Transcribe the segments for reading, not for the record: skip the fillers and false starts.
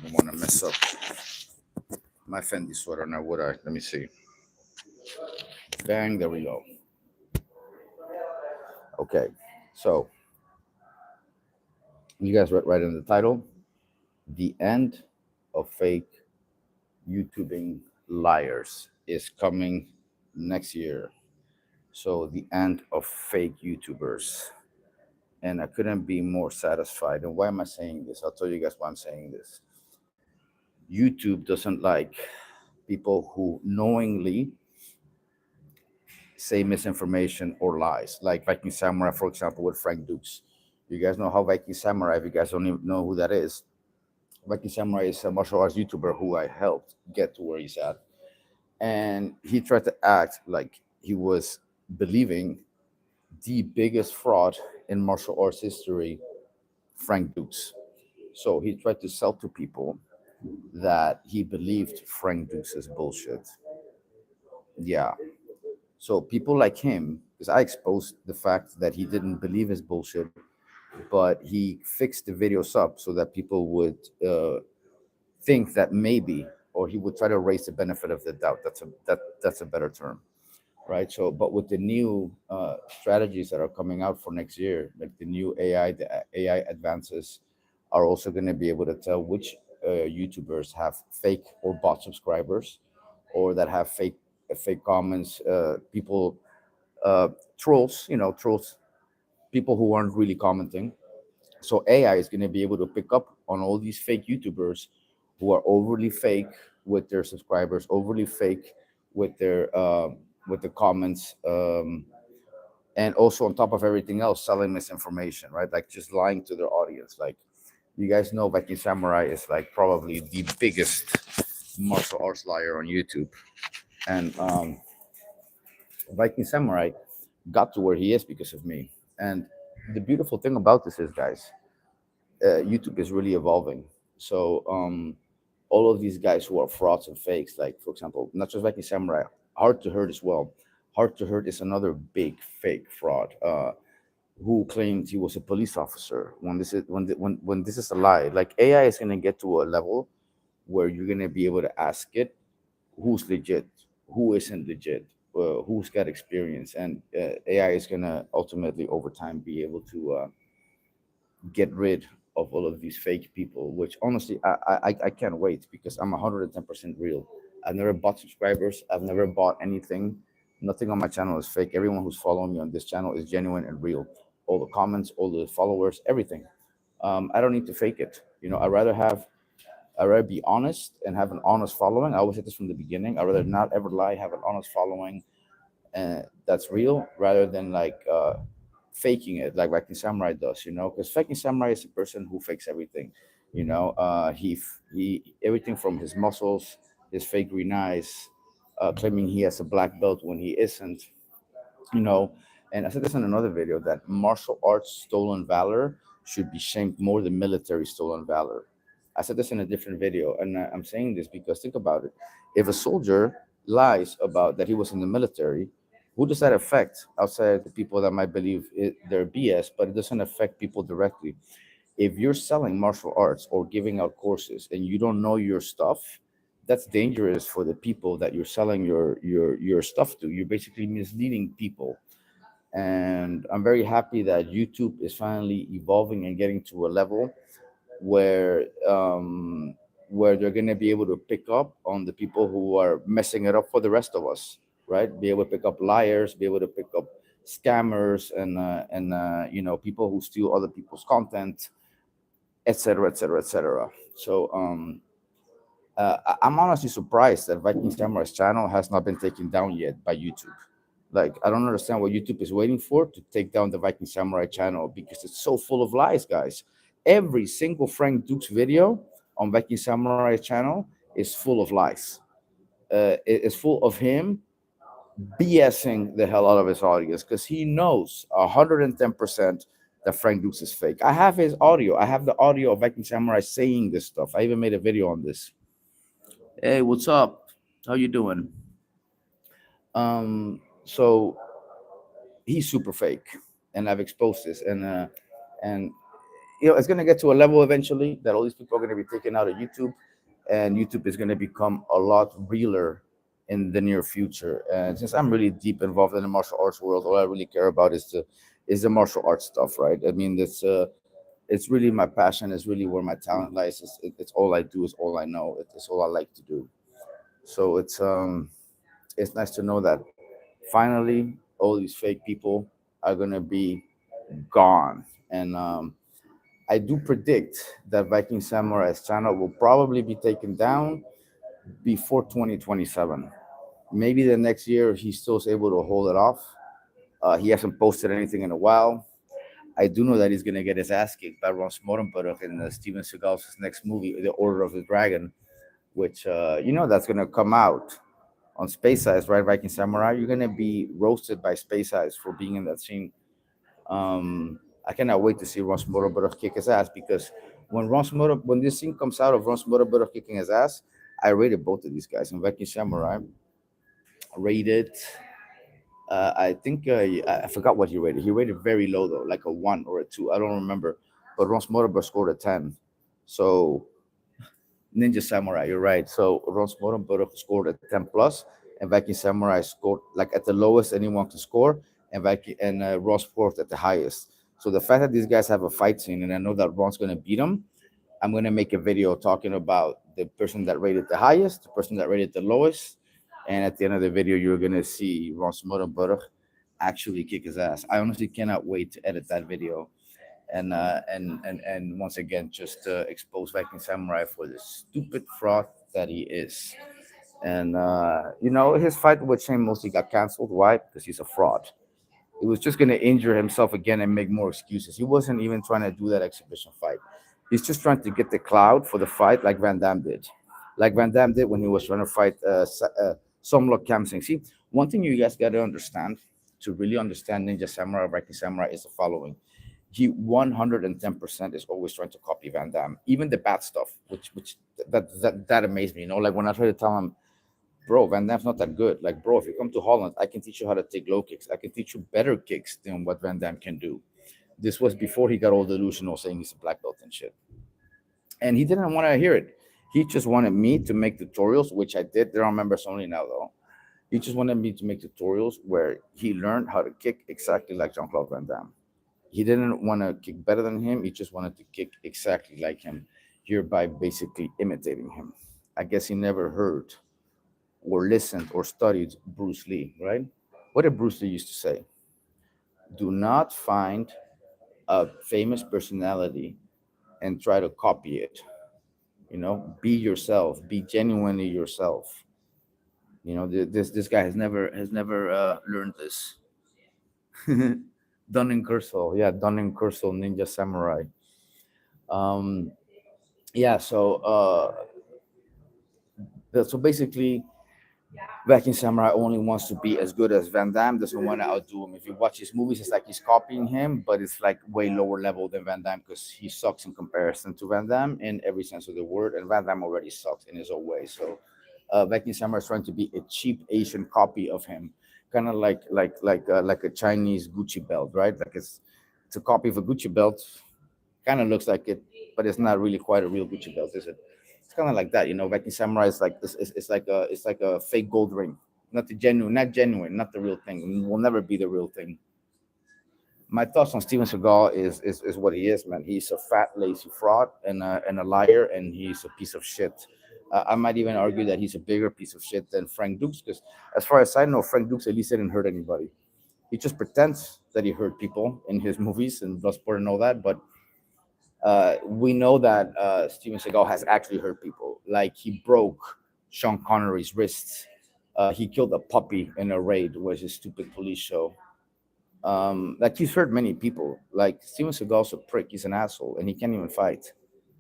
don't want to mess up my Fendi sweater now, would I? Let me see. Bang, there we go. Okay, so you guys read right in the title, The End of Fake YouTubing Liars is coming next year. So the end of fake YouTubers. And I couldn't be more satisfied. And why am I saying this? I'll tell you guys why I'm saying this. YouTube doesn't like people who knowingly say misinformation or lies, like Viking Samurai, for example, with Frank Dukes. You guys know how Viking Samurai, if you guys don't even know who that is, Viking Samurai is a martial arts YouTuber who I helped get to where he's at. And he tried to act like he was believing the biggest fraud in martial arts history, Frank Dukes. So he tried to sell to people that he believed Frank Dukes is bullshit. Yeah. So people like him, because I exposed the fact that he didn't believe his bullshit, but he fixed the videos up so that people would think that maybe, or he would try to raise the benefit of the doubt. That's a better term, right? So, but with the new strategies that are coming out for next year, like the new AI, the AI advances are also going to be able to tell which YouTubers have fake or bot subscribers, or that have fake comments, people, trolls, trolls, people who aren't really commenting. So AI is going to be able to pick up on all these fake YouTubers who are overly fake with their subscribers, overly fake with the comments, and also on top of everything else, selling misinformation, right? Like just lying to their audience. Like you guys know, Viking Samurai is like probably the biggest martial arts liar on YouTube, and Viking Samurai got to where he is because of me. And the beautiful thing about this is, guys, YouTube is really evolving. So all of these guys who are frauds and fakes, like for example, not just Viking Samurai, Hard to Hurt as well. Hard to Hurt is another big fake fraud. Who claimed he was a police officer when this is when this is a lie. Like AI is gonna get to a level where you're gonna be able to ask it who's legit, who isn't legit, who's got experience, and AI is gonna ultimately over time be able to get rid of all of these fake people. Which honestly, I can't wait because I'm 110% real. I've never bought subscribers. I've never bought anything. Nothing on my channel is fake. Everyone who's following me on this channel is genuine and real. All the comments, all the followers, everything. I don't need to fake it. I'd rather be honest and have an honest following. I always said this from the beginning. I'd rather not ever lie, have an honest following, that's real, rather than like faking it like Viking Samurai does. Because Viking Samurai is a person who fakes everything. He everything from his muscles, his fake green eyes, claiming he has a black belt when he isn't. you know and I said this in another video, that martial arts stolen valor should be shamed more than military stolen valor. I said this in a different video, and I'm saying this because think about it. If a soldier lies about that he was in the military, who does that affect outside the people that might believe they're BS, but it doesn't affect people directly. If you're selling martial arts or giving out courses and you don't know your stuff, that's dangerous for the people that you're selling your stuff to. You're basically misleading people. And I'm very happy that YouTube is finally evolving and getting to a level where they're going to be able to pick up on the people who are messing it up for the rest of us, right? Be able to pick up liars, be able to pick up scammers, and people who steal other people's content, etc., etc., etc. So I'm honestly surprised that Viking Samurai's channel has not been taken down yet by YouTube. Like, I don't understand what YouTube is waiting for to take down the Viking Samurai channel, because it's so full of lies, guys. Every single Frank Dukes video on Viking Samurai channel is full of lies. It's full of him BSing the hell out of his audience because he knows 110% that Frank Dukes is fake. I have his audio. I have the audio of Viking Samurai saying this stuff. I even made a video on this. Hey, what's up? How you doing? So he's super fake, and I've exposed this, and it's going to get to a level eventually that all these people are going to be taken out of YouTube, and YouTube is going to become a lot realer in the near future. And since I'm really deep involved in the martial arts world, all I really care about is the martial arts stuff, right? I mean, it's really my passion. It's really where my talent lies. It's all I do. It's all I know. It's all I like to do. So it's nice to know that finally all these fake people are gonna be gone. And I do predict that Viking Samurai's channel will probably be taken down before 2027. Maybe the next year he still is able to hold it off. He hasn't posted anything in a while. I do know that he's gonna get his ass kicked by Ron Smoltenberg in Steven Seagal's next movie, The Order of the Dragon, which that's gonna come out on Space Eyes, right? Viking Samurai. You're gonna be roasted by Space Eyes for being in that scene. I cannot wait to see Ron Smoltenberg kick his ass, because when this scene comes out of Ron Smoltenberg kicking his ass, I rated both of these guys. In Viking Samurai, rated. I think I forgot what he rated. He rated very low though, like a 1 or a 2. I don't remember. But Ron Smoltenberg scored a 10. So Ninja Samurai, you're right. So Ron Smoltenberg scored a 10 plus, and Viking Samurai scored like at the lowest anyone can score, and Ross scored at the highest. So the fact that these guys have a fight scene, and I know that Ron's gonna beat him, I'm gonna make a video talking about the person that rated the highest, the person that rated the lowest, and at the end of the video, you're gonna see Ron Smoltenberg actually kick his ass. I honestly cannot wait to edit that video and once again just expose Viking Samurai for the stupid fraud that he is. And his fight with Shane mostly got canceled. Why? Because he's a fraud. He was just gonna injure himself again and make more excuses. He wasn't even trying to do that exhibition fight. He's just trying to get the cloud for the fight, like Van Damme did, when he was trying to fight Somlok Kamsing. See, one thing you guys got to understand to really understand Ninja Samurai, Viking Samurai, is the following: he 110% is always trying to copy Van Damme, even the bad stuff, which that amazed me. Like when I try to tell him, bro, Van Damme's not that good. Like, bro, if you come to Holland, I can teach you how to take low kicks. I can teach you better kicks than what Van Damme can do. This was before he got all delusional saying he's a black belt and shit. And he didn't want to hear it. He just wanted me to make tutorials, which I did. There are members only now, though. He just wanted me to make tutorials where he learned how to kick exactly like Jean-Claude Van Damme. He didn't want to kick better than him. He just wanted to kick exactly like him, hereby basically imitating him. I guess he never heard or listened or studied Bruce Lee, right? What did Bruce Lee used to say? Do not find a famous personality and try to copy it. Be yourself. Be genuinely yourself. This guy has never learned this. Dunning Kershaw, yeah, Dunning Kershaw Ninja Samurai. Um, yeah, so basically, Viking Samurai only wants to be as good as Van Damme, doesn't want to outdo him. If you watch his movies, it's like he's copying him, but it's like way lower level than Van Damme because he sucks in comparison to Van Damme in every sense of the word, and Van Damme already sucks in his own way. So Viking Samurai is trying to be a cheap Asian copy of him, kind of like a Chinese Gucci belt, right? Like it's a copy of a Gucci belt, kind of looks like it, but it's not really quite a real Gucci belt, is it? It's kind of like that, Viking Samurai is like this. It's like a fake gold ring, not the real thing. It will never be the real thing. My thoughts on Steven Seagal is what he is, man. He's a fat, lazy fraud and a liar, and he's a piece of shit. I might even argue that he's a bigger piece of shit than Frank Dukes, because as far as I know, Frank Dukes at least didn't hurt anybody. He just pretends that he hurt people in his movies and Bloodsport and all that, but we know that Steven Seagal has actually hurt people. Like he broke Sean Connery's wrists. He killed a puppy in a raid with his stupid police show. Like he's hurt many people. Like Steven Seagal's a prick. He's an asshole, and he can't even fight.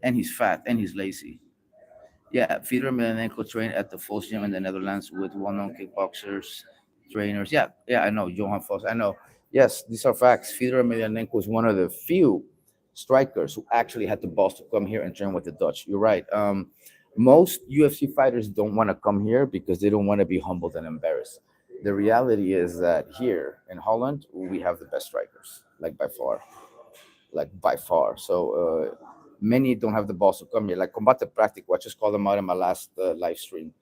And he's fat and he's lazy. Yeah, Fedor Emelianenko trained at the Vos Gym in the Netherlands with well-known kickboxers, trainers. Yeah, yeah, I know Johan Vos. I know. Yes, these are facts. Fedor Emelianenko is one of the few strikers who actually had the balls to come here and train with the Dutch. You're right. Most UFC fighters don't want to come here because they don't want to be humbled and embarrassed. The reality is that here in Holland, we have the best strikers, like by far. like by far. So many don't have the balls to come here. Like Combate Práctico, I just called him out in my last live stream.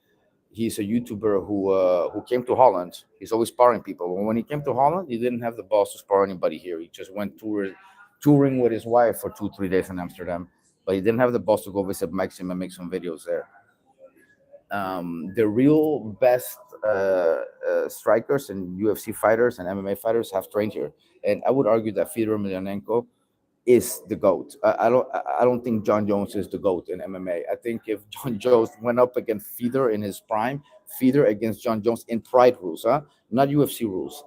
He's a YouTuber who came to Holland. He's always sparring people. When he came to Holland, he didn't have the balls to spar anybody here. He just went touring with his wife for 2 3 days in Amsterdam, but he didn't have the balls to go visit Maxim and make some videos there. The real best strikers and UFC fighters and MMA fighters have trained here, and I would argue that Fedor Emelianenko is the goat. I don't think John Jones is the goat in MMA. I think if John Jones went up against Fedor in his prime, Fedor against John Jones in Pride rules, not UFC rules,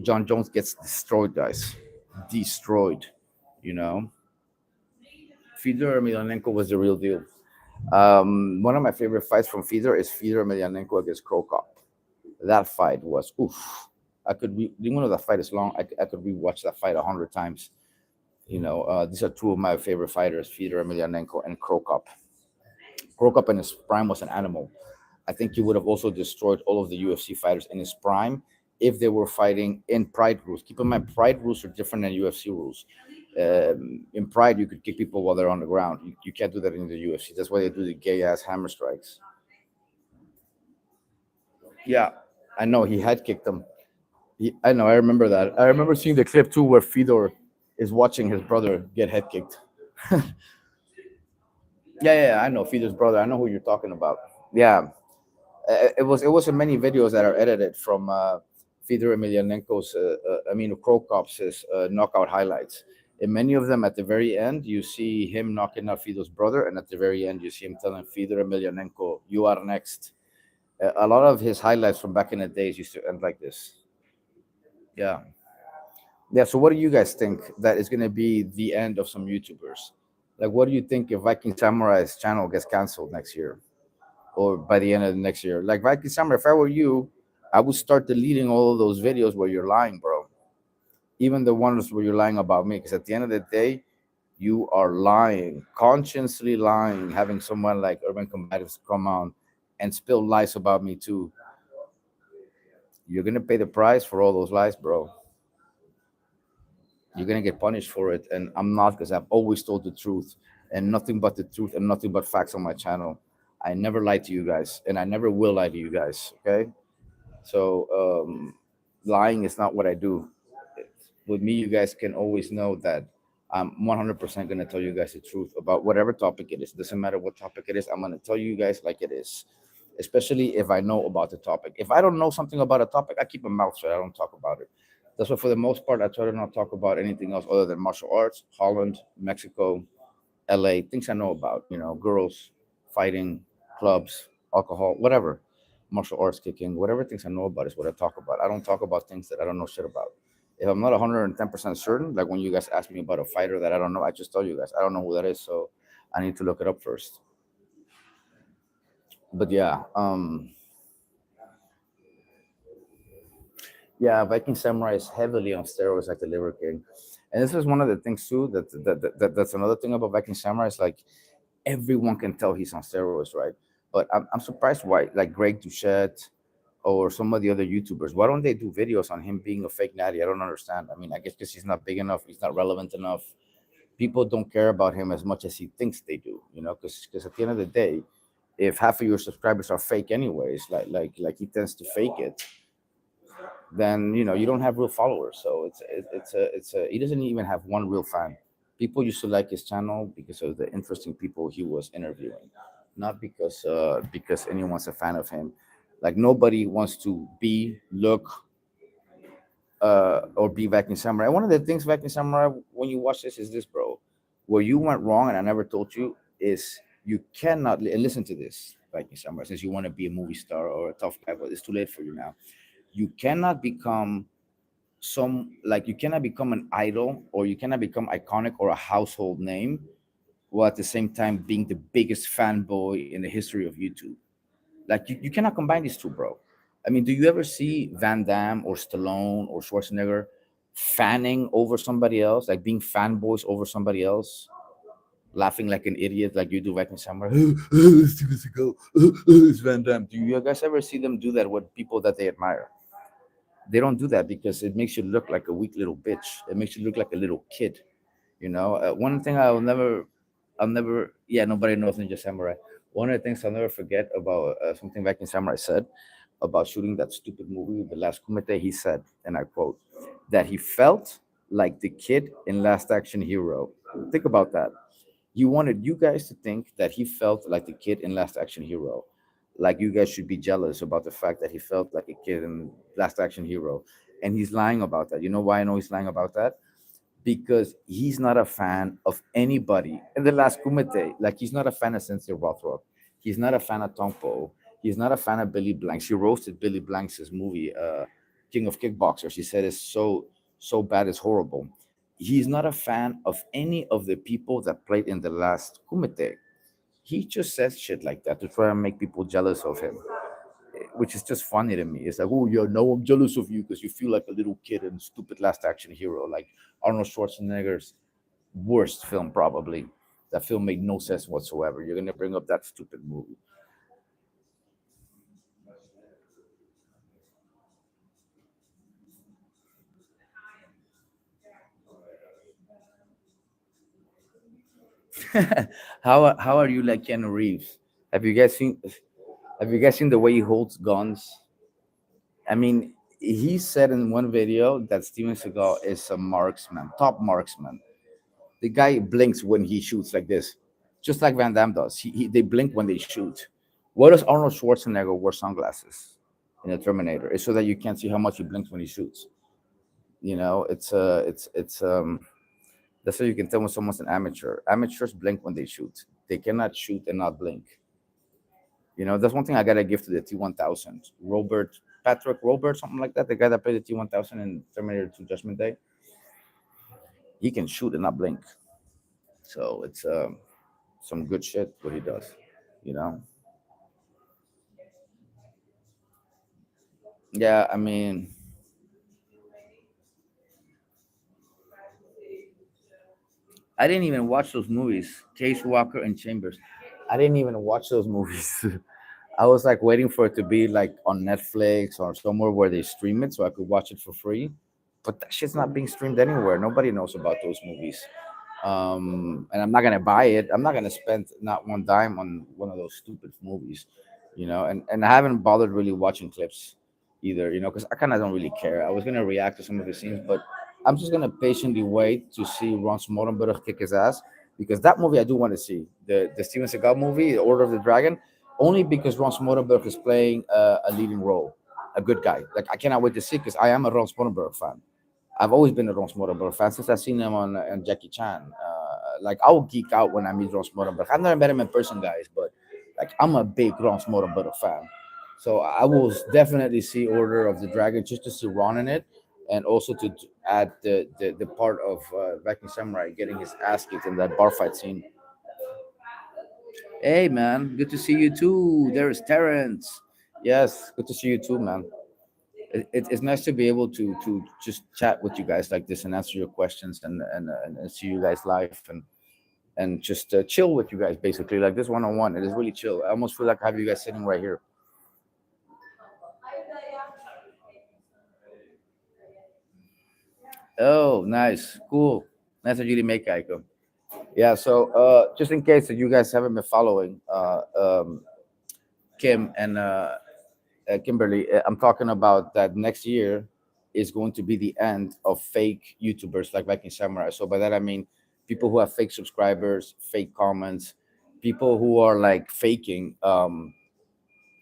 John Jones gets destroyed, guys, destroyed. You know, Fedor Emelianenko was the real deal. One of my favorite fights from Fedor is Fedor Emelianenko against Krokop. That fight was oof. Even though that fight is long, I could rewatch that fight 100 times. These are two of my favorite fighters, Fedor Emelianenko and Krokop. Krokop in his prime was an animal. I think he would have also destroyed all of the UFC fighters in his prime if they were fighting in Pride rules. Keep in mind, Pride rules are different than UFC rules. In Pride, you could kick people while they're on the ground. You can't do that in the UFC. That's why they do the gay ass hammer strikes. Yeah, I know he had kicked him. I know. I remember that. I remember seeing the clip too, where Fedor is watching his brother get head kicked. Yeah, I know Fedor's brother. I know who you're talking about. Yeah, it was in many videos that are edited from Fedor Emelianenko's, Krokop's knockout highlights. In many of them, at the very end, you see him knocking out Fedor's brother, and at the very end, you see him telling Fedor Emelianenko, "You are next." A lot of his highlights from back in the days used to end like this. Yeah, yeah. So, what do you guys think that is going to be the end of some YouTubers? Like, what do you think if Viking Samurai's channel gets canceled next year? Or by the end of the next year. Like Viking Summer, if I were you, I would start deleting all of those videos where you're lying, bro. Even the ones where you're lying about me, because at the end of the day, you are lying, consciously lying, having someone like Urban Combatives come on and spill lies about me too. You're gonna pay the price for all those lies, bro. You're gonna get punished for it, and I'm not, because I've always told the truth and nothing but the truth and nothing but facts on my channel. I never lied to you guys, and I never will lie to you guys. Okay, so lying is not what I do. With me, you guys can always know that I'm 100% gonna tell you guys the truth about whatever topic it is. Doesn't matter what topic it is. I'm gonna tell you guys like it is, especially if I know about the topic. If I don't know something about a topic, I keep a mouth shut. I don't talk about it. That's why, for the most part, I try to not talk about anything else other than martial arts, Holland, Mexico, LA, things I know about, girls, fighting, clubs, alcohol, whatever, martial arts, kicking, whatever things I know about is what I talk about. I don't talk about things that I don't know shit about. If I'm not 110% certain, like when you guys ask me about a fighter that I don't know, I just tell you guys, I don't know who that is. So I need to look it up first. But yeah, Viking Samurai is heavily on steroids like the Liver King. And this is one of the things too that's another thing about Viking Samurai is like everyone can tell he's on steroids, right? But I'm surprised why, like Greg Doucette or some of the other YouTubers, why don't they do videos on him being a fake natty? I don't understand. I mean, I guess because he's not big enough, he's not relevant enough. People don't care about him as much as he thinks they do, because at the end of the day, if half of your subscribers are fake anyways, like he tends to fake it, then you don't have real followers. So it's a he doesn't even have one real fan. People used to like his channel because of the interesting people he was interviewing, not because anyone's a fan of him. Like nobody wants to look or be Viking Samurai. One of the things Viking Samurai, when you watch this, is this, bro. Where you went wrong, and I never told you, is you cannot and listen to this, Viking Samurai, since you want to be a movie star or a tough guy, but it's too late for you now. You cannot become you cannot become an idol, or you cannot become iconic or a household name, while at the same time being the biggest fanboy in the history of YouTube. Like you cannot combine these two, bro. I mean, do you ever see Van Damme or Stallone or Schwarzenegger fanning over somebody else, like being fanboys over somebody else, laughing like an idiot, like you do back in summer? Steven Seagal, it's Van Damme. Do you guys ever see them do that with people that they admire? They don't do that because it makes you look like a weak little bitch. It makes you look like a little kid. One thing I'll never, yeah, nobody knows Ninja Samurai. One of the things I'll never forget about something Viking Samurai said about shooting that stupid movie, The Last Kumite. He said, and I quote, that he felt like the kid in Last Action Hero. Think about that. He wanted you guys to think that he felt like the kid in Last Action Hero. Like you guys should be jealous about the fact that he felt like a kid in Last Action Hero. And he's lying about that. You know why I know he's lying about that? Because he's not a fan of anybody in the last Kumite. Like he's not a fan of Sensei Rothrock. He's not a fan of Tongpo. He's not a fan of Billy Blanks. She roasted Billy Blanks' movie, King of Kickboxers. She said it's so bad, it's horrible. He's not a fan of any of the people that played in the last Kumite. He just says shit like that to try and make people jealous of him, which is just funny to me. It's like, oh, yeah, no, I'm jealous of you because you feel like a little kid in stupid Last Action Hero, like Arnold Schwarzenegger's worst film, probably. That film made no sense whatsoever. You're gonna bring up that stupid movie. How are you like Keanu Reeves? Have you guys seen? Have you guys seen the way he holds guns? I mean, he said in one video that Steven Seagal is a marksman, top marksman. The guy blinks when he shoots like this, just like Van Damme does. They blink when they shoot. What does Arnold Schwarzenegger wear sunglasses in the Terminator? It's so that you can't see how much he blinks when he shoots. It's that's how you can tell when someone's an amateur. Amateurs blink when they shoot. They cannot shoot and not blink. That's one thing I gotta give to the T1000. Patrick Robert, something like that. The guy that played the T1000 in Terminator 2 Judgment Day. He can shoot and not blink. So it's some good shit what he does. You know. Yeah, I mean, I didn't even watch those movies, Case Walker and Chambers. I didn't even watch those movies. I was like waiting for it to be like on Netflix or somewhere where they stream it so I could watch it for free. But that shit's not being streamed anywhere. Nobody knows about those movies. And I'm not gonna buy it. I'm not gonna spend not one dime on one of those stupid movies, And I haven't bothered really watching clips either, because I kind of don't really care. I was gonna react to some of the scenes, but I'm just gonna patiently wait to see Ron Smoltenberg kick his ass because that movie I do want to see the Steven Seagal movie, The Order of the Dragon, only because Ron Smoltenberg is playing a leading role, a good guy. Like I cannot wait to see because I am a Ron Smoltenberg fan. I've always been a Ron Smoltenberg fan since I've seen him on Jackie Chan. Like I'll geek out when I meet Ron Smoltenberg. I've never met him in person, guys, but like I'm a big Ron Smoltenberg fan. So I will definitely see Order of the Dragon just to see Ron in it, and also to add the part of Viking Samurai getting his ass kicked in that bar fight scene. Hey man, good to see you too. There's Terrence. Yes, good to see you too, man. It's nice to be able to just chat with you guys like this and answer your questions and see you guys live and just chill with you guys basically like this one on one. It is really chill. I almost feel like I have you guys sitting right here. Oh, nice, cool. Nice of you to make Aiko. Yeah. So just in case that you guys haven't been following Kim and Kimberly, I'm talking about that next year is going to be the end of fake YouTubers like Viking Samurai. So by that I mean people who have fake subscribers, fake comments, people who are like faking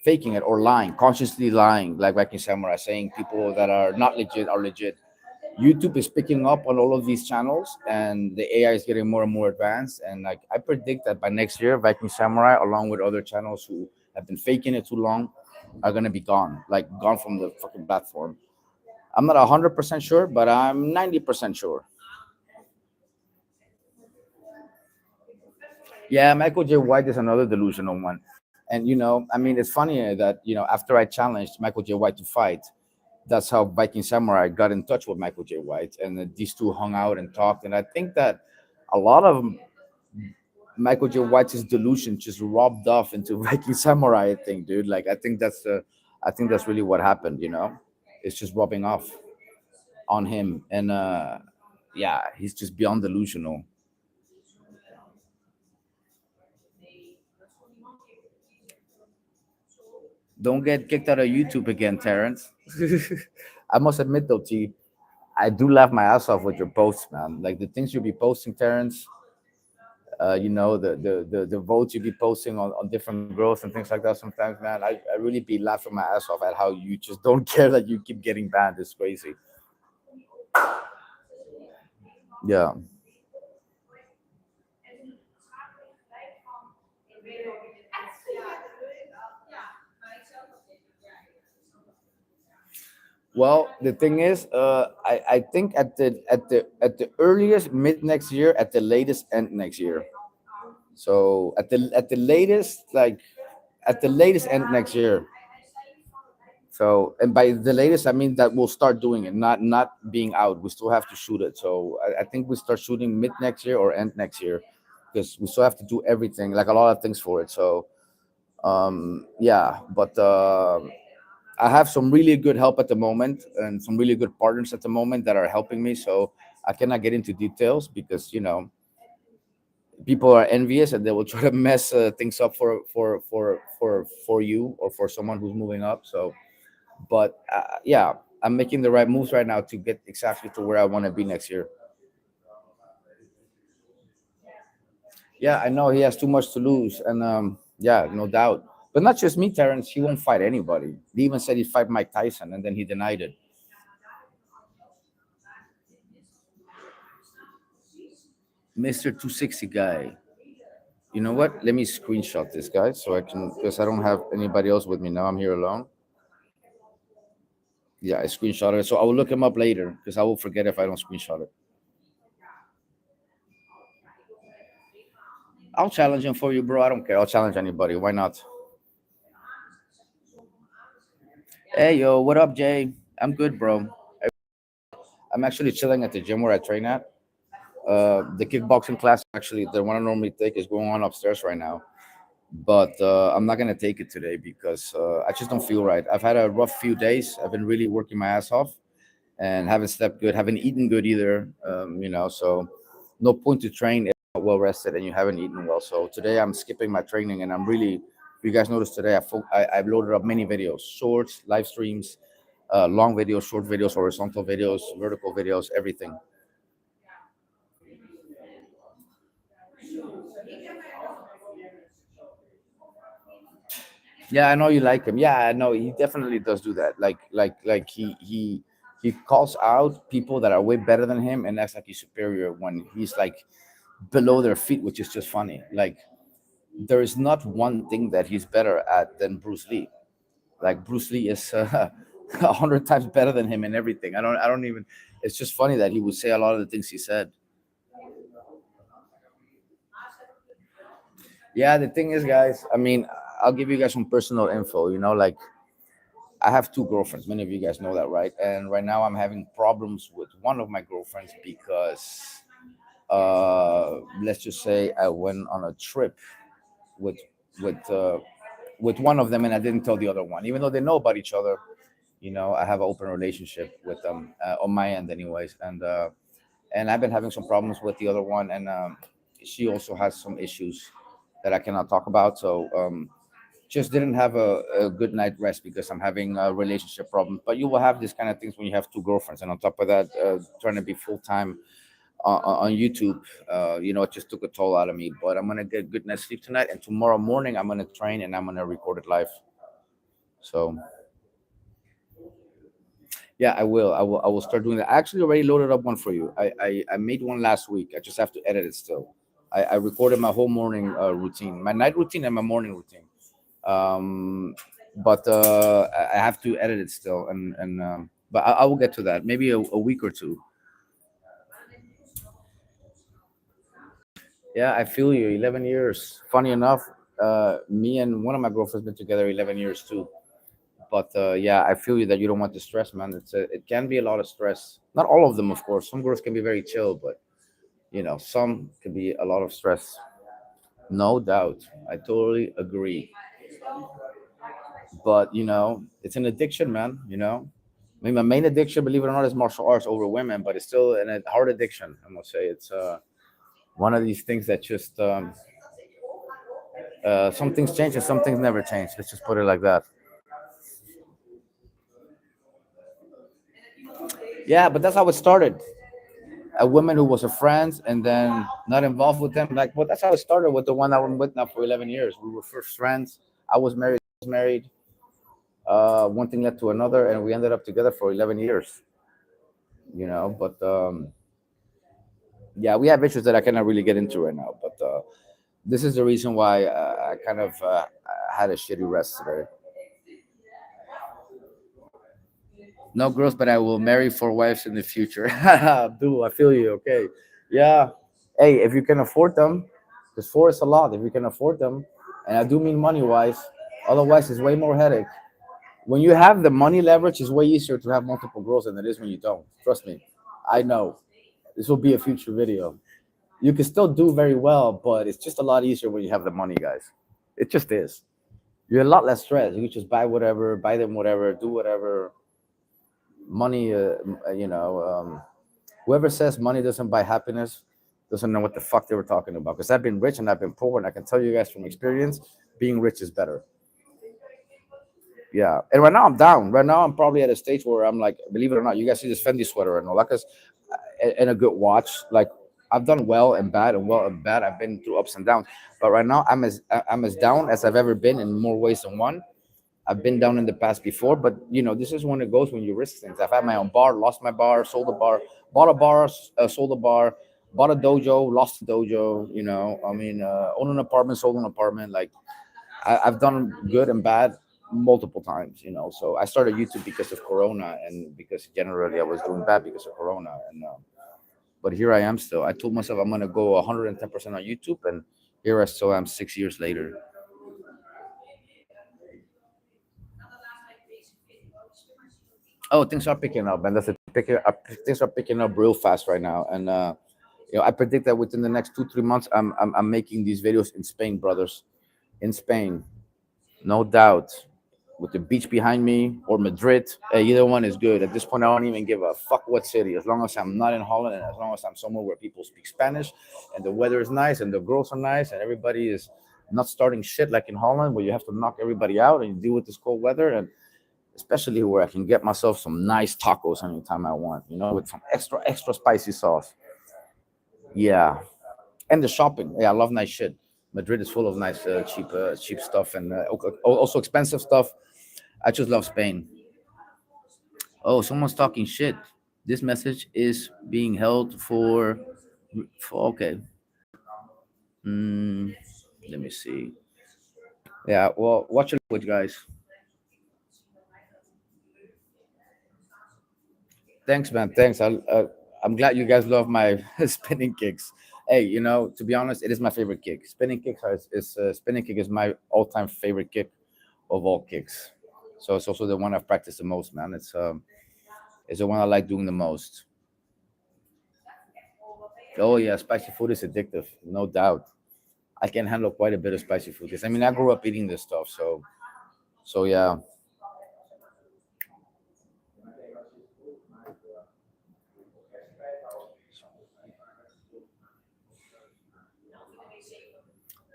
it or lying, consciously lying, like Viking Samurai, saying people that are not legit are legit. YouTube is picking up on all of these channels, and the AI is getting more and more advanced. And like I predict that by next year, Viking Samurai, along with other channels who have been faking it too long, are gonna be gone, like gone from the fucking platform. I'm not 100% sure, but I'm 90% sure. Yeah, Michael J. White is another delusional one. And I mean, it's funny that after I challenged Michael J. White to fight, that's how Viking Samurai got in touch with Michael J. White, and these two hung out and talked. And I think that a lot of Michael J. White's delusion just rubbed off into Viking Samurai. I think, dude. Like, I think that's really what happened. It's just rubbing off on him, and yeah, he's just beyond delusional. Don't get kicked out of YouTube again, Terrence. I must admit though, T, I do laugh my ass off with your posts, man. Like the things you'll be posting, Terrence. The votes you be posting on different growth and things like that. Sometimes, man, I really be laughing my ass off at how you just don't care that you keep getting banned. It's crazy. Yeah. Well, the thing is, I think at the earliest mid next year, at the latest end next year. So at the latest, like at the latest end next year. So, and by the latest, I mean that we'll start doing it, not being out. We still have to shoot it. So I think we start shooting mid next year or end next year, because we still have to do everything, like a lot of things for it. So yeah, but I have some really good help at the moment and some really good partners at the moment that are helping me. So I cannot get into details because people are envious and they will try to mess things up for you or for someone who's moving up. So, but yeah, I'm making the right moves right now to get exactly to where I want to be next year. Yeah, I know he has too much to lose, and yeah, no doubt. But not just me, Terrence. He won't fight anybody. He even said he'd fight Mike Tyson, and then he denied it. Mr. 260 guy. You know what? Let me screenshot this guy so I can, because I don't have anybody else with me now. I'm here alone. Yeah, I screenshotted it. So I will look him up later because I will forget if I don't screenshot it. I'll challenge him for you, bro. I don't care. I'll challenge anybody. Why not? Hey, yo, what up, Jay? I'm good, bro. I'm actually chilling at the gym where I train at. The kickboxing class, actually, the one I normally take is going on upstairs right now. But I'm not gonna take it today because I just don't feel right. I've had a rough few days. I've been really working my ass off and haven't slept good, haven't eaten good either. So no point to train if you're not well rested and you haven't eaten well. So today I'm skipping my training and I'm really. If you guys noticed today, I've loaded up many videos, shorts, live streams, long videos, short videos, horizontal videos, vertical videos, everything. Yeah, I know you like him. Yeah, I know he definitely does do that. Like he calls out people that are way better than him and acts like he's superior when he's like below their feet, which is just funny. Like there is not one thing that he's better at than Bruce Lee. Like Bruce Lee is 100 times better than him in everything. I don't even. It's just funny that he would say a lot of the things he said. Yeah, the thing is, guys. I mean, I'll give you guys some personal info. Like I have two girlfriends. Many of you guys know that, right? And right now I'm having problems with one of my girlfriends because let's just say I went on a trip with with uh, with one of them and I didn't tell the other one, even though they know about each other. I have an open relationship with them on my end, anyways, and I've been having some problems with the other one, and she also has some issues that I cannot talk about. So just didn't have a good night rest because I'm having a relationship problem. But you will have these kind of things when you have two girlfriends, and on top of that, trying to be full time on YouTube, it just took a toll out of me. But I'm gonna get good night's sleep tonight, and tomorrow morning I'm gonna train and I'm gonna record it live. So yeah, I will. I will. I will start doing that. I actually already loaded up one for you. I made one last week. I just have to edit it still. I recorded my whole morning routine, my night routine and my morning routine. But I have to edit it still, and but I will get to that. Maybe a week or two. Yeah, I feel you. 11 years. Funny enough, me and one of my girlfriends been together 11 years too. But yeah, I feel you that you don't want the stress, man. It can be a lot of stress. Not all of them, of course. Some girls can be very chill, but some can be a lot of stress. No doubt, I totally agree. But it's an addiction, man. I mean, my main addiction, believe it or not, is martial arts over women, but it's still a hard addiction. I must say, it's one of these things that just some things change and some things never change. Let's just put it like that. Yeah, but that's how it started. A woman who was a friend and then not involved with them. Like, well, that's how it started with the one that I'm with now for 11 years. We were first friends. I was married. I was married. One thing led to another, and we ended up together for 11 years. But yeah, we have issues that I cannot really get into right now. But this is the reason why I kind of had a shitty rest today. No girls, but I will marry four wives in the future. Dude, I feel you. Okay. Yeah. Hey, if you can afford them, because four is a lot. If you can afford them, and I do mean money wise, otherwise it's way more headache. When you have the money leverage, it's way easier to have multiple girls than it is when you don't. Trust me. I know. This will be a future video. You can still do very well, but it's just a lot easier when you have the money, guys. It just is. You're a lot less stressed. You can just buy whatever, buy them whatever, do whatever. Money, whoever says money doesn't buy happiness doesn't know what the fuck they were talking about. Because I've been rich and I've been poor, and I can tell you guys from experience, being rich is better. Yeah, and right now I'm down. Right now I'm probably at a stage where I'm like, believe it or not, you guys see this Fendi sweater and all that, because and a good watch. Like, I've done well and bad, and well and bad. I've been through ups and downs, but right now I'm as down as I've ever been in more ways than one. I've been down in the past before, but this is when it goes when you risk things. I've had my own bar, lost my bar, sold a bar, bought a bar, sold a bar, bought a dojo, lost a dojo. I mean, own an apartment, sold an apartment. Like, I've done good and bad multiple times. So I started YouTube because of Corona, and because generally I was doing bad because of Corona. And but here I am still. I told myself I'm gonna go 110% on YouTube, and here I still am 6 years later. Oh, things are picking up, and that's it. Picking up, things are picking up real fast right now, and I predict that within the next 2 3 months, I'm making these videos in Spain, brothers, in Spain, no doubt, with the beach behind me or Madrid. Either one is good. At this point, I don't even give a fuck what city, as long as I'm not in Holland and as long as I'm somewhere where people speak Spanish and the weather is nice and the girls are nice and everybody is not starting shit like in Holland where you have to knock everybody out and you deal with this cold weather, and especially where I can get myself some nice tacos anytime I want, with some extra spicy sauce. Yeah, and the shopping. Yeah, I love nice shit. Madrid is full of nice, cheap stuff, and also expensive stuff. I just love Spain. Oh, someone's talking shit. This message is being held for okay. Mm, let me see. Yeah, well, watch your language, guys. Thanks, man. Thanks. I'm glad you guys love my spinning kicks. Hey, to be honest, it is my favorite kick. Spinning kick is my all-time favorite kick of all kicks. So it's also the one I've practiced the most, man. It's the one I like doing the most. Oh yeah, spicy food is addictive, no doubt. I can handle quite a bit of spicy food because I mean I grew up eating this stuff, so yeah.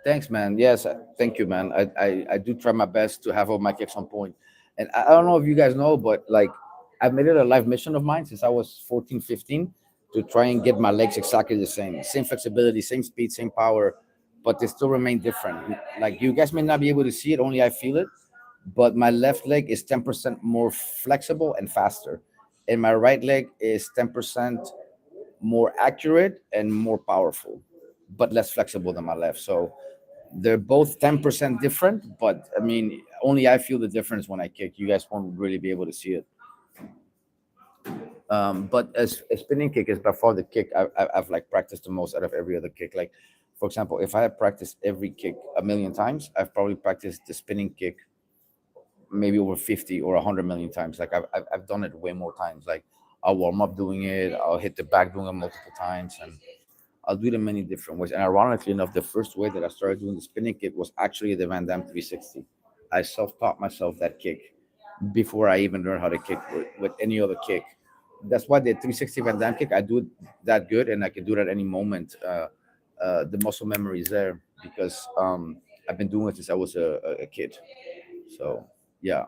Thanks, man. Yes, thank you, man. I do try my best to have all my kicks on point. And I don't know if you guys know, but like I've made it a life mission of mine since I was 14, 15 to try and get my legs exactly the same. Same flexibility, same speed, same power, but they still remain different. Like you guys may not be able to see it, only I feel it. But my left leg is 10% more flexible and faster. And my right leg is 10% more accurate and more powerful, but less flexible than my left. So they're both 10% different, but I mean, only I feel the difference when I kick. You guys won't really be able to see it. But as a spinning kick is by far the kick I've like practiced the most out of every other kick. Like, for example, if I had practiced every kick a million times, I've probably practiced the spinning kick maybe over 50 or 100 million times. Like, I've done it way more times. Like, I'll warm up doing it, I'll hit the back doing it multiple times, and I'll do it in many different ways. And ironically enough, the first way that I started doing the spinning kick was actually the Van Damme 360. I self taught myself that kick before I even learned how to kick with any other kick. That's why the 360 Van Damme kick, I do it that good, and I can do it at any moment. The muscle memory is there because I've been doing it since I was a kid. So yeah.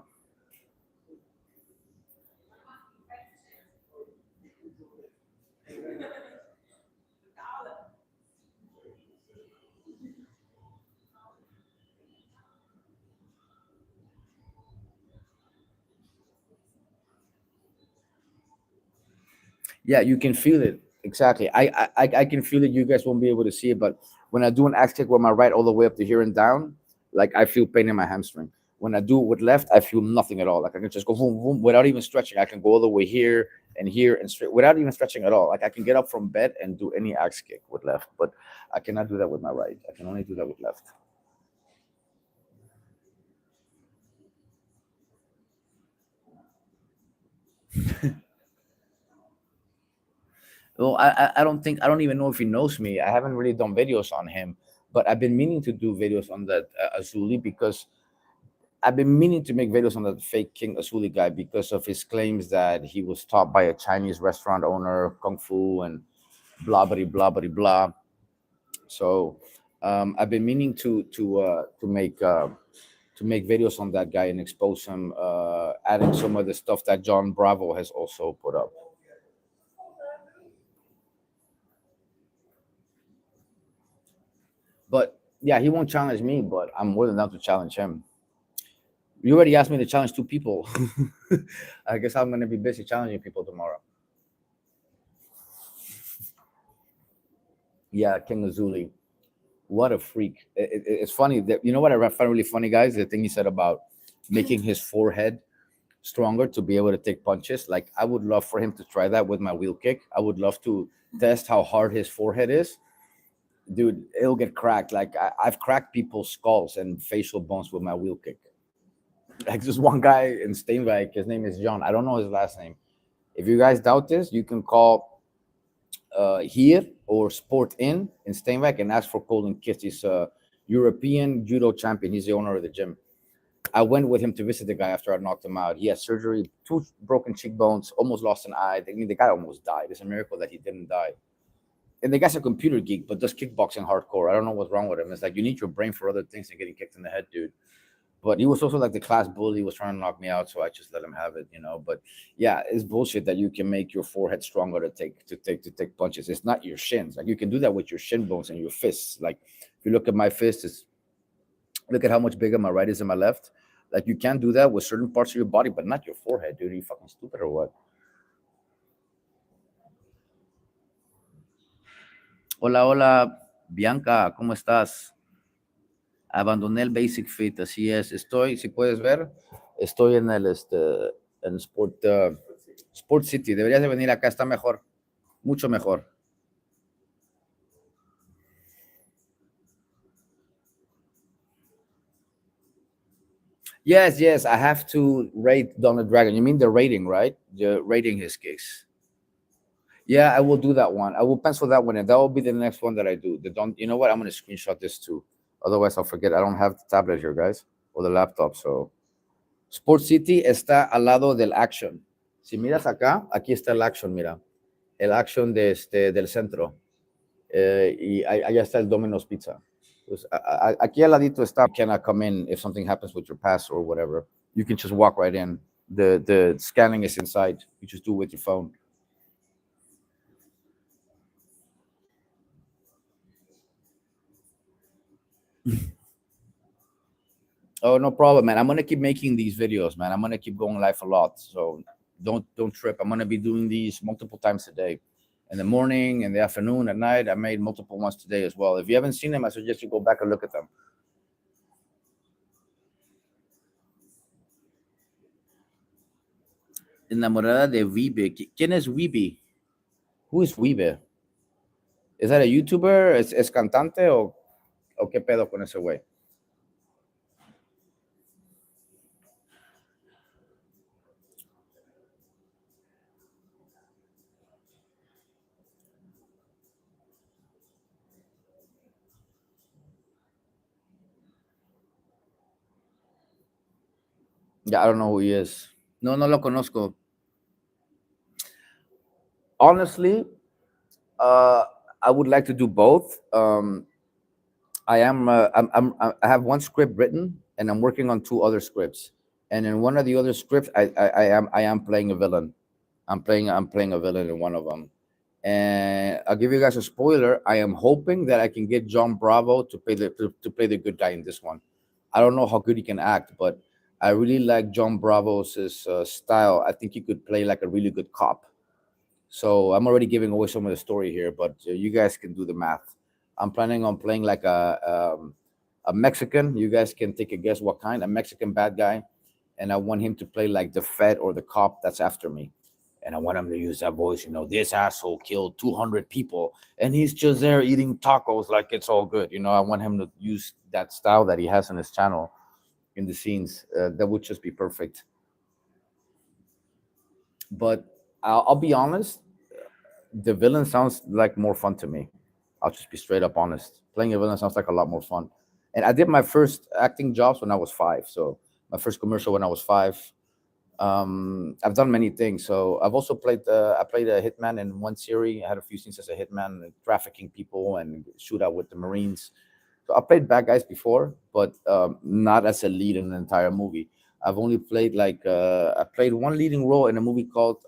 Yeah, you can feel it exactly. I can feel it. You guys won't be able to see it, but when I do an axe kick with my right all the way up to here and down, like I feel pain in my hamstring. When I do it with left, I feel nothing at all. Like I can just go boom boom without even stretching. I can go all the way here and straight without even stretching at all. Like I can get up from bed and do any axe kick with left, but I cannot do that with my right. I can only do that with left. Well, I don't think I don't even know if he knows me. I haven't really done videos on him, but I've been meaning to do videos on that Azuli because I've been meaning to make videos on that fake King Asuli guy because of his claims that he was taught by a Chinese restaurant owner kung fu and blah blah blah blah blah. So I've been meaning to make videos on that guy and expose him, adding some of the stuff that John Bravo has also put up. But yeah, he won't challenge me, but I'm more than down to challenge him. You already asked me to challenge two people. I guess I'm gonna be busy challenging people tomorrow. Yeah, King Azuli. What a freak. It's funny that you know what I find really funny, guys? The thing he said about making his forehead stronger to be able to take punches. Like I would love for him to try that with my wheel kick. I would love to test how hard his forehead is. Dude, it'll get cracked. Like I've cracked people's skulls and facial bones with my wheel kick. Like just one guy in Steenwijk, his name is John. I don't know his last name. If you guys doubt this, you can call here or Sport in Steenwijk and ask for Colin Kiss. He's a European judo champion. He's the owner of the gym. I went with him to visit the guy after I knocked him out. He had surgery, two broken cheekbones, almost lost an eye. I mean, the guy almost died. It's a miracle that he didn't die. And the guy's a computer geek, but does kickboxing hardcore. I don't know what's wrong with him. It's like you need your brain for other things than getting kicked in the head, dude. But he was also like the class bully. He was trying to knock me out, so I just let him have it, you know. But yeah, it's bullshit that you can make your forehead stronger to take punches. It's not your shins. Like you can do that with your shin bones and your fists. Like if you look at my fist, it's look at how much bigger my right is than my left. Like you can do that with certain parts of your body, but not your forehead, dude. Are you fucking stupid or what? Hola, hola, Bianca, ¿cómo estás? Abandoné el Basic Fit, así es. Estoy, si puedes ver, estoy en Sport City. Deberías de venir acá, está mejor, mucho mejor. Yes, yes, I have to rate Donald Dragon. You mean the rating, right? The rating his case. Yeah, I will do that one. I will pencil that one in. That will be the next one that I do. The don't. You know what? I'm gonna screenshot this too. Otherwise, I'll forget. I don't have the tablet here, guys, or the laptop. So, Sport City está al lado del Action. Si miras acá, aquí está el Action. Mira, el Action del centro. Y allá está el Domino's Pizza. Pues, aquí al ladito está. You cannot come in if something happens with your pass or whatever. You can just walk right in. The scanning is inside. You just do it with your phone. Oh, no problem, man. I'm gonna keep making these videos, man. I'm gonna keep going live a lot. So don't trip. I'm gonna be doing these multiple times a day. In the morning, in the afternoon, at night. I made multiple ones today as well. If you haven't seen them, I suggest you go back and look at them. Enamorada de Wiebe. ¿Quién es Wiebe? Who is Wiebe? Is that a YouTuber? ¿Es cantante o qué pedo con ese güey? Yeah, I don't know who he is. No, no lo conozco. Honestly, uh, I would like to do both. I have one script written, and I'm working on two other scripts. And in one of the other scripts, I am playing a villain. I'm playing a villain in one of them. And I'll give you guys a spoiler. I am hoping that I can get John Bravo to play the good guy in this one. I don't know how good he can act, but I really like John Bravo's style. I think he could play like a really good cop. So I'm already giving away some of the story here, but you guys can do the math. I'm planning on playing like a Mexican. You guys can take a guess what kind. A Mexican bad guy, and I want him to play like the Fed or the cop that's after me. And I want him to use that voice. This asshole killed 200 people, and he's just there eating tacos like it's all good. I want him to use that style that he has on his channel in the scenes. That would just be perfect. But I'll be honest, the villain sounds like more fun to me. I'll just be straight up honest. Playing a villain sounds like a lot more fun. And I did my first acting jobs when I was 5. So my first commercial when I was 5. I've done many things. So I've also played. I played a hitman in one series. I had a few scenes as a hitman, trafficking people and shootout with the Marines. So I played bad guys before, but not as a lead in an entire movie. I've only played I played one leading role in a movie called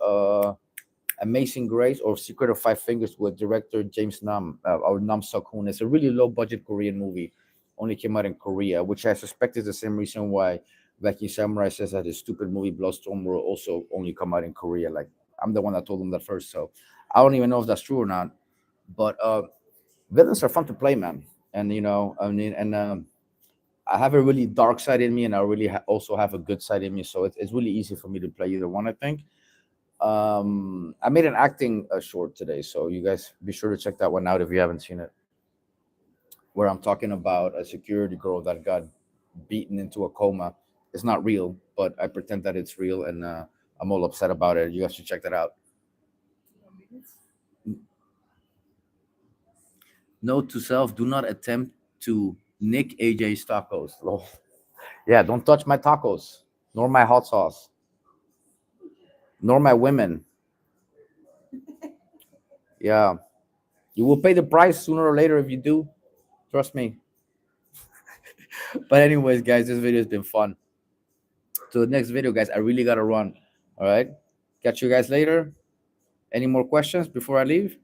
Amazing Grace or Secret of Five Fingers with director James Nam or Nam Sok Hoon. It's a really low budget Korean movie, only came out in Korea, which I suspect is the same reason why Viking Samurai says that his stupid movie Bloodstorm will also only come out in Korea. Like I'm the one that told him that first, so I don't even know if that's true or not. But villains are fun to play, man. And I mean, and I have a really dark side in me, and I really also have a good side in me. So it's really easy for me to play either one, I think. I made an acting short today, so you guys be sure to check that one out if you haven't seen it, where I'm talking about a security girl that got beaten into a coma. It's not real, but I pretend that it's real, and I'm all upset about it. You guys should check that out. Note to self: do not attempt to nick AJ's tacos. Lol. Yeah, don't touch my tacos, nor my hot sauce, nor my women. Yeah, you will pay the price sooner or later if you do. Trust me. But anyways, guys, this video has been fun. To the next video, guys. I really gotta run. All right. Catch you guys later. Any more questions before I leave?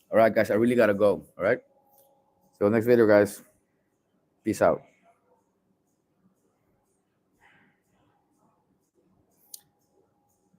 All right, guys. I really gotta go. All right. So next video, guys. Peace out.